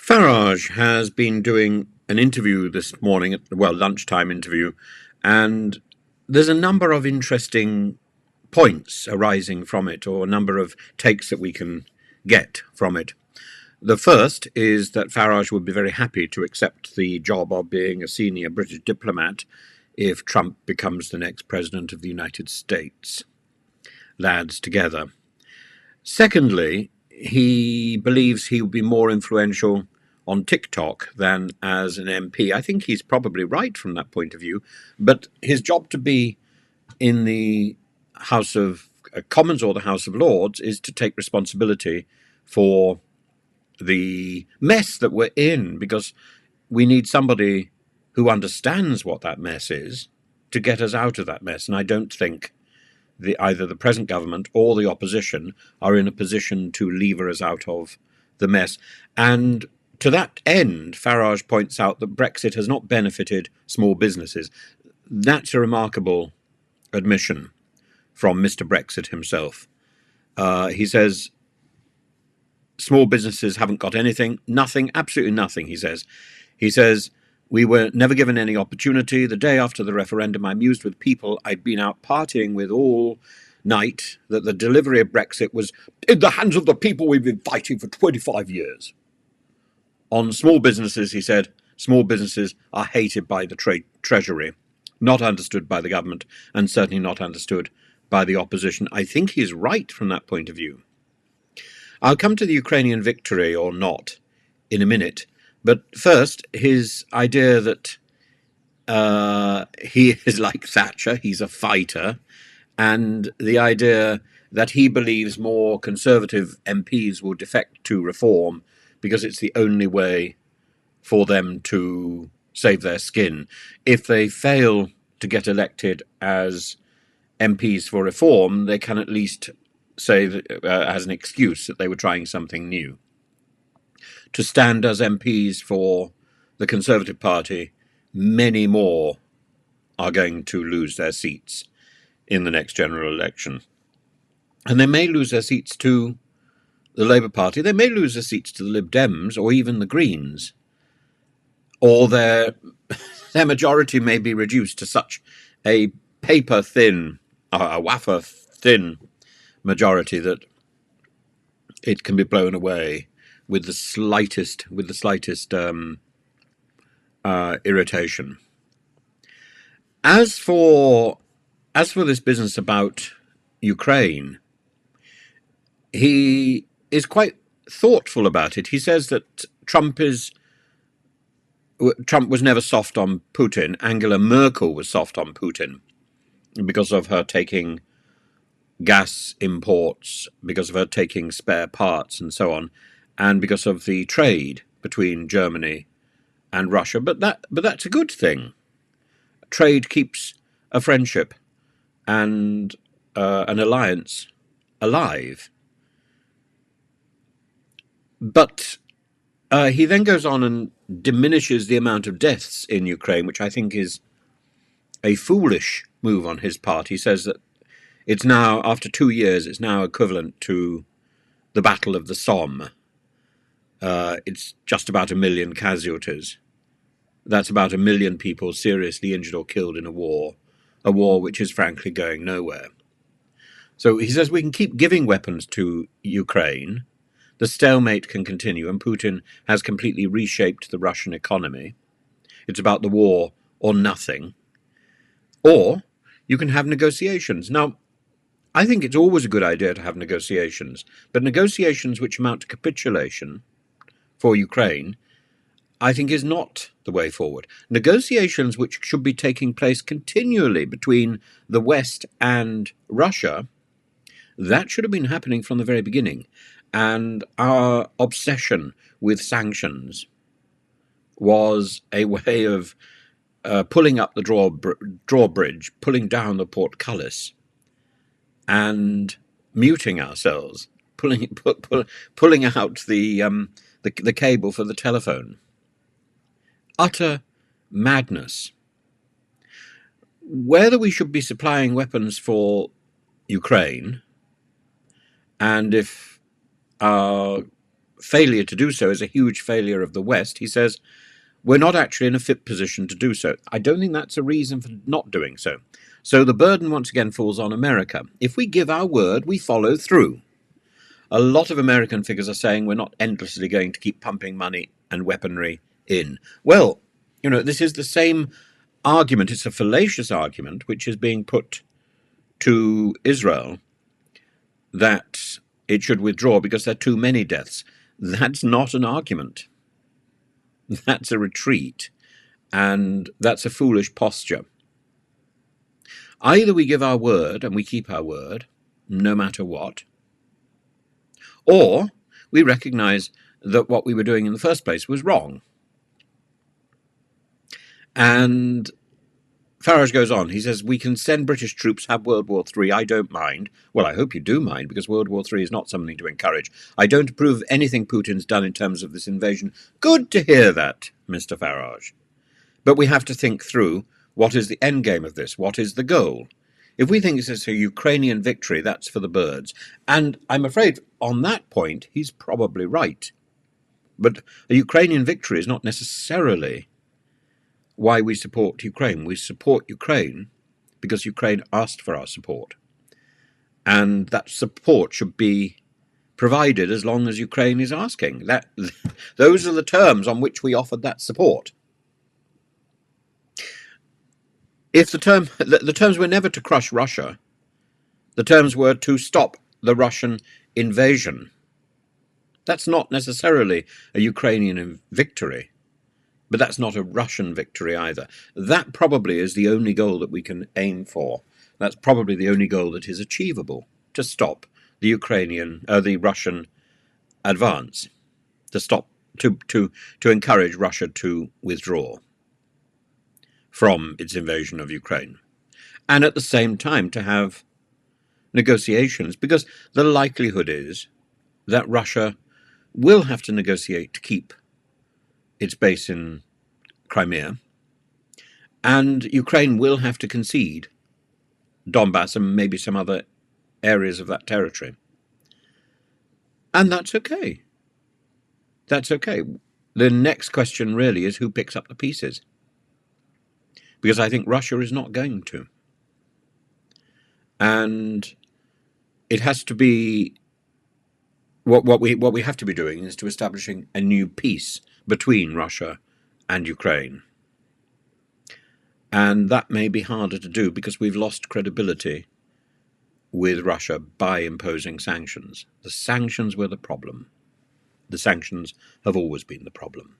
Farage has been doing an interview this morning, lunchtime interview, and there's a number of interesting points arising from it, or a number of takes that we can get from it. The first is that Farage would be very happy to accept the job of being a senior British diplomat if Trump becomes the next president of the United States. Lads together. Secondly, he believes he would be more influential on TikTok than as an MP. I think he's probably right from that point of view, but his job to be in the House of Commons or the House of Lords is to take responsibility for the mess that we're in, because we need somebody who understands what that mess is to get us out of that mess. And I don't think either the present government or the opposition are in a position to lever us out of the mess. And to that end, Farage points out that Brexit has not benefited small businesses. That's a remarkable admission from Mr. Brexit himself. He says small businesses haven't got anything, nothing, absolutely nothing, he says. He says, we were never given any opportunity. The day after the referendum, I mused with people I'd been out partying with all night that the delivery of Brexit was in the hands of the people we've been fighting for 25 years. On small businesses, he said, small businesses are hated by the Treasury, not understood by the government, and certainly not understood by the opposition. I think he's right from that point of view. I'll come to the Ukrainian victory or not in a minute, but first, his idea that he is like Thatcher, he's a fighter, and the idea that he believes more Conservative MPs will defect to reform because it's the only way for them to save their skin. If they fail to get elected as MPs for reform, they can at least say that, as an excuse that they were trying something new. To stand as MPs for the Conservative Party, many more are going to lose their seats in the next general election. And they may lose their seats to the Labour Party, they may lose their seats to the Lib Dems or even the Greens, or their majority may be reduced to such a paper-thin, a wafer-thin majority that it can be blown away with the slightest irritation. As for this business about Ukraine, he is quite thoughtful about it. He says that Trump was never soft on Putin. Angela Merkel was soft on Putin because of her taking gas imports, because of her taking spare parts and so on, and because of the trade between Germany and Russia. But that's a good thing. Trade keeps a friendship and an alliance alive. But he then goes on and diminishes the amount of deaths in Ukraine, which I think is a foolish move on his part. He says that it's now, after 2 years, it's now equivalent to the Battle of the Somme. It's just about 1 million casualties. That's about 1 million people seriously injured or killed in a war which is frankly going nowhere. So he says we can keep giving weapons to Ukraine. The stalemate can continue, and Putin has completely reshaped the Russian economy. It's about the war or nothing. Or you can have negotiations. Now, I think it's always a good idea to have negotiations, but negotiations which amount to capitulation for Ukraine, I think, is not the way forward. Negotiations which should be taking place continually between the West and Russia, that should have been happening from the very beginning. And our obsession with sanctions was a way of pulling up the drawbridge, pulling down the portcullis, and muting ourselves, pulling out the cable for the telephone. Utter madness. Whether we should be supplying weapons for Ukraine, and if our failure to do so is a huge failure of the West, he says, we're not actually in a fit position to do so. I don't think that's a reason for not doing so. So the burden once again falls on America. If we give our word, we follow through. A lot of American figures are saying we're not endlessly going to keep pumping money and weaponry in. Well, this is the same argument. It's a fallacious argument which is being put to Israel that it should withdraw because there are too many deaths. That's not an argument. That's a retreat, and that's a foolish posture. Either we give our word and we keep our word, no matter what, or we recognize that what we were doing in the first place was wrong. And Farage goes on. He says, we can send British troops, have World War III. I don't mind. Well, I hope you do mind, because World War III is not something to encourage. I don't approve of anything Putin's done in terms of this invasion. Good to hear that, Mr. Farage. But we have to think through, what is the end game of this? What is the goal? If we think this is a Ukrainian victory, that's for the birds. And I'm afraid on that point, he's probably right. But a Ukrainian victory is not necessarily why we support Ukraine. We support Ukraine because Ukraine asked for our support. And that support should be provided as long as Ukraine is asking. Those are the terms on which we offered that support. If the terms were never to crush Russia, the terms were to stop the Russian invasion. That's not necessarily a Ukrainian victory. But that's not a Russian victory either. That probably is the only goal that we can aim for. That's probably the only goal that is achievable, to stop the Russian advance, to encourage Russia to withdraw from its invasion of Ukraine. And at the same time to have negotiations, because the likelihood is that Russia will have to negotiate to keep its base in Crimea, and Ukraine will have to concede Donbass and maybe some other areas of that territory. And that's okay. That's okay. The next question really is who picks up the pieces. Because I think Russia is not going to. And it has to be what we have to be doing is to establishing a new peace between Russia and Ukraine. And that may be harder to do because we've lost credibility with Russia by imposing sanctions. The sanctions were the problem. The sanctions have always been the problem.